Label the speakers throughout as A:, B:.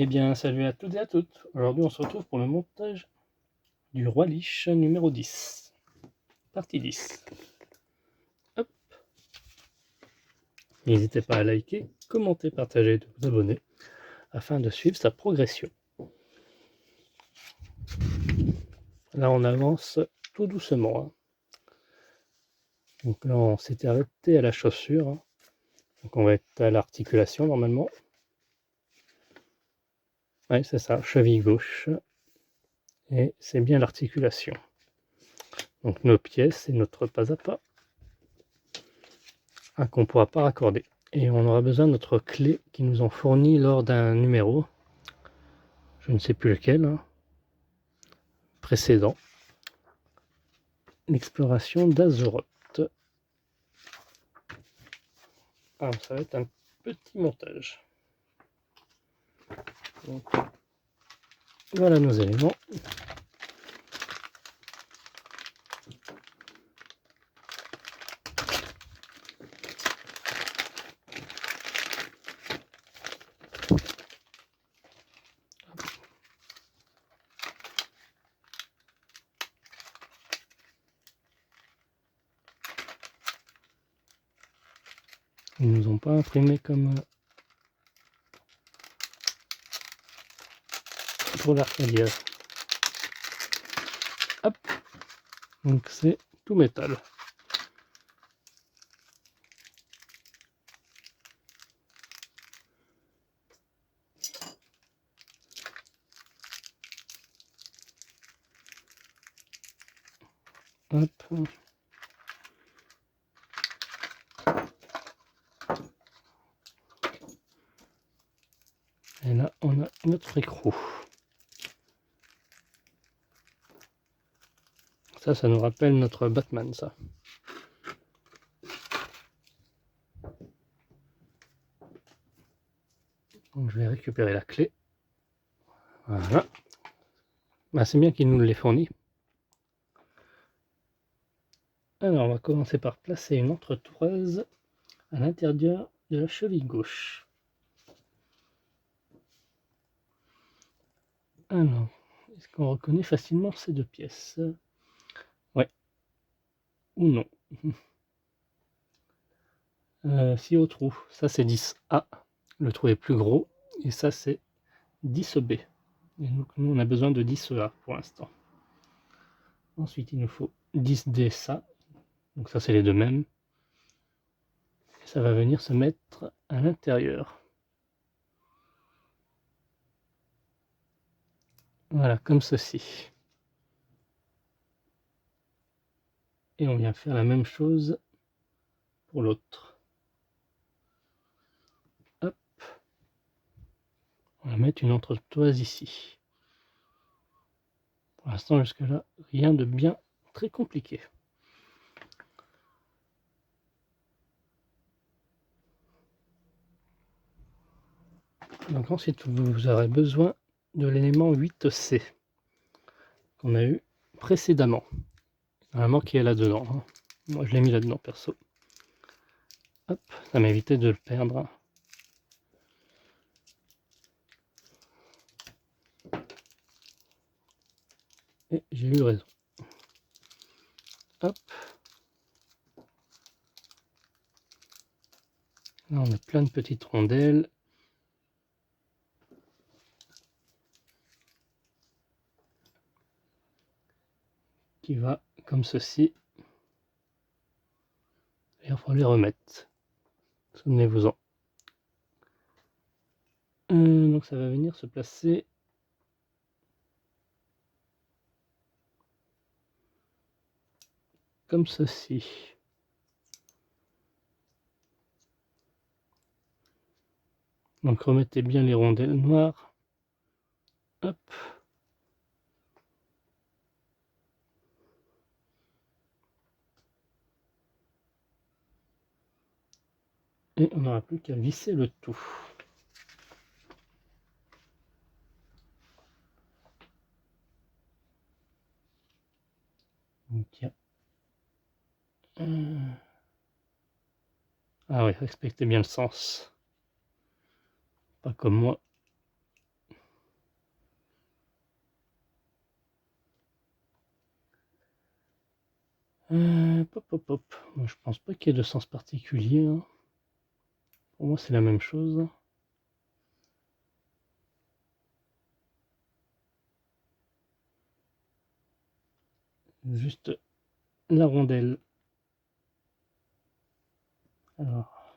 A: Eh bien, salut à toutes et à toutes. Aujourd'hui, on se retrouve pour le montage du Roi Lich numéro 10. Partie 10. Hop. N'hésitez pas à liker, commenter, partager et de vous abonner afin de suivre sa progression. Là, on avance tout doucement. Hein. Donc là, on s'était arrêté à la chaussure. Hein. Donc on va être à l'articulation normalement. Oui, c'est ça, cheville gauche. Et c'est bien l'articulation. Donc nos pièces et notre pas à pas qu'on ne pourra pas raccorder. Et on aura besoin de notre clé qui nous ont fourni lors d'un numéro. Je ne sais plus lequel. Hein, précédent. L'exploration d'Azeroth. Ah, ça va être un petit montage. Donc, voilà nos éléments. Ils nous ont pas imprimé comme pour l'Arcadia. Hop. Donc c'est tout métal. Hop. Et là, on a notre écrou. Ça nous rappelle notre Batman, ça. Donc je vais récupérer la clé. Voilà. Bah, c'est bien qu'il nous l'ait fourni. Alors, on va commencer par placer une entretoise à l'intérieur de la cheville gauche. Alors, est-ce qu'on reconnaît facilement ces deux pièces? Ouais. Ou non. Si au trou, ça c'est 10A. Le trou est plus gros. Et ça c'est 10B. Et donc nous on a besoin de 10A pour l'instant. Ensuite il nous faut 10D ça. Donc ça c'est les deux mêmes. Et ça va venir se mettre à l'intérieur. Voilà, comme ceci. Et on vient faire la même chose pour l'autre. Hop. On va mettre une entretoise ici. Pour l'instant jusque là, rien de bien très compliqué. Donc ensuite vous aurez besoin de l'élément 8C qu'on a eu précédemment. Normalement qui est là-dedans. Hein. Moi je l'ai mis là-dedans perso. Hop, ça m'a évité de le perdre. Et j'ai eu raison. Hop. Là on a plein de petites rondelles. Qui va comme ceci. Et il faut les remettre. Souvenez-vous-en. Donc ça va venir se placer comme ceci. Donc remettez bien les rondelles noires. Hop. Et on n'aura plus qu'à visser le tout. Donc il y a... Ah oui, respectez bien le sens. Pas comme moi. Pop, pop, pop. Moi, je pense pas qu'il y ait de sens particulier, hein. Pour moi, c'est la même chose. Juste la rondelle. Alors,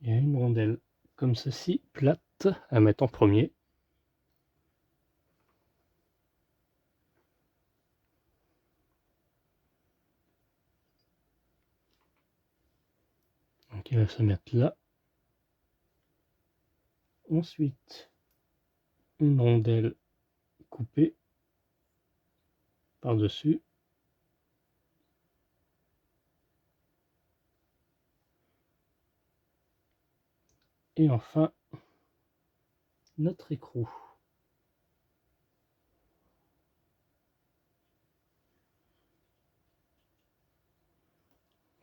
A: il y a une rondelle comme ceci, plate, à mettre en premier. Donc il va se mettre là. Ensuite, une rondelle coupée par-dessus. Et enfin, notre écrou.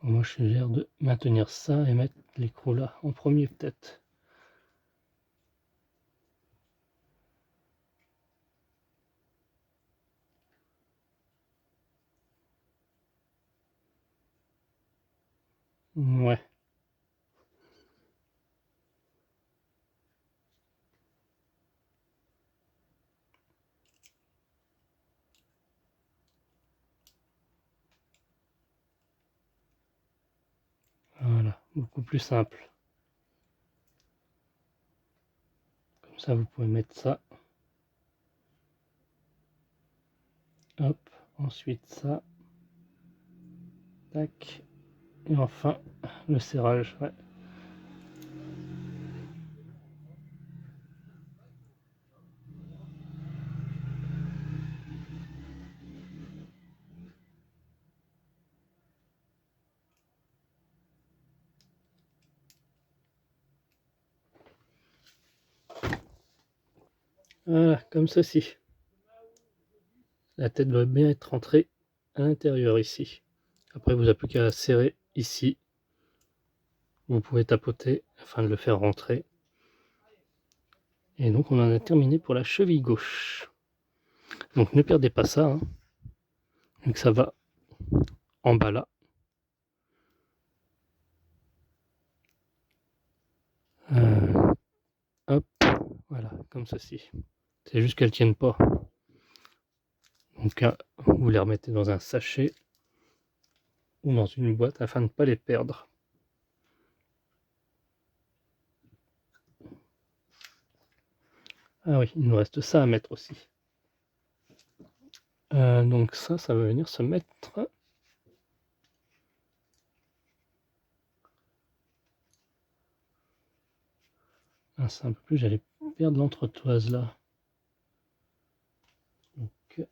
A: Moi, je suggère de maintenir ça et mettre l'écrou là en premier peut-être. Ouais. Voilà, beaucoup plus simple. Comme ça, vous pouvez mettre ça. Hop, ensuite ça. Tac. Et enfin, le serrage. Ouais. Voilà, comme ceci. La tête doit bien être rentrée à l'intérieur ici. Après, vous n'avez plus qu'à serrer ici. Vous pouvez tapoter afin de le faire rentrer. Et donc, on en a terminé pour la cheville gauche. Donc, ne perdez pas ça. Hein. Donc, ça va en bas là. Hop, voilà, comme ceci. C'est juste qu'elles ne tiennent pas. Donc, vous les remettez dans un sachet ou dans une boîte afin de ne pas les perdre. Ah oui, il nous reste ça à mettre aussi. Donc ça va venir se mettre... Ah, c'est un peu plus, j'allais perdre l'entretoise là. Donc,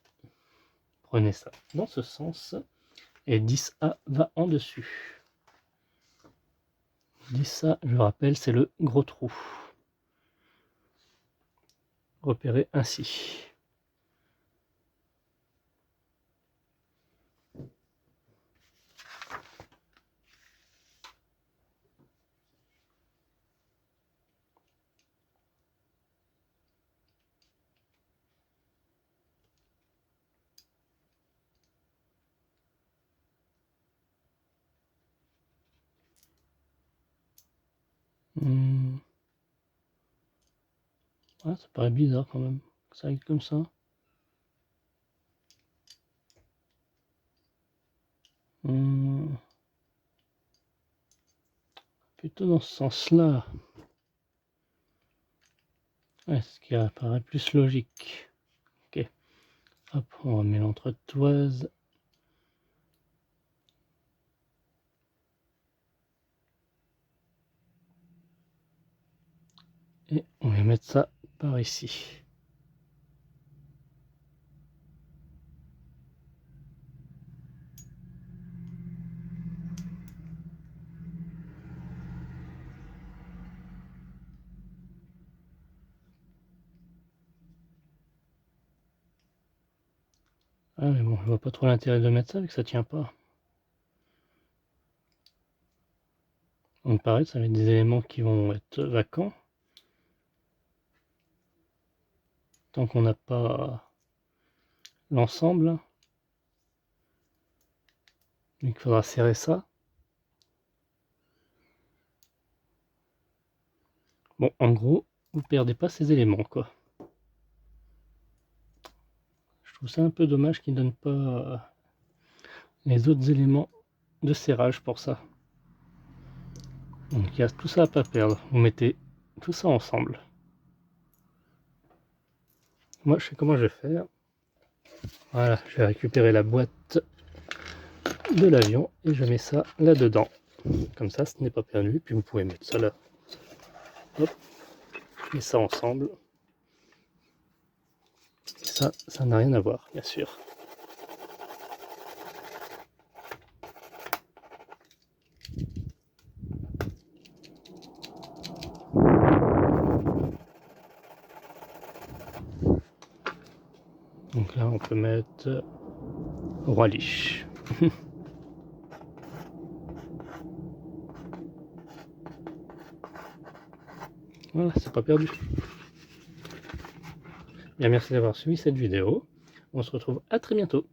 A: prenez ça dans ce sens. Et 10A va en dessus. 10A, je rappelle, c'est le gros trou. Repéré ainsi. Ah, ça paraît bizarre quand même, que ça aille comme ça. Plutôt dans ce sens-là. Ouais, ce qui apparaît plus logique. Ok. Hop, on remet l'entretoise. Et on va mettre ça par ici. Ah mais bon, je vois pas trop l'intérêt de mettre ça vu que ça tient pas. Donc pareil, ça va être des éléments qui vont être vacants. Tant qu'on n'a pas l'ensemble. Donc il faudra serrer ça. Bon, en gros, vous ne perdez pas ces éléments, quoi. Je trouve ça un peu dommage qu'ils ne donnent pas les autres éléments de serrage pour ça. Donc il y a tout ça à pas perdre. Vous mettez tout ça ensemble. Moi, je sais comment je vais faire. Voilà, je vais récupérer la boîte de l'avion et je mets ça là-dedans. Comme ça, ce n'est pas perdu. Puis vous pouvez mettre ça là. Hop. Et ça ensemble. Et ça n'a rien à voir, bien sûr. Donc là, on peut mettre Roi Lich. Voilà, c'est pas perdu. Bien, merci d'avoir suivi cette vidéo. On se retrouve à très bientôt.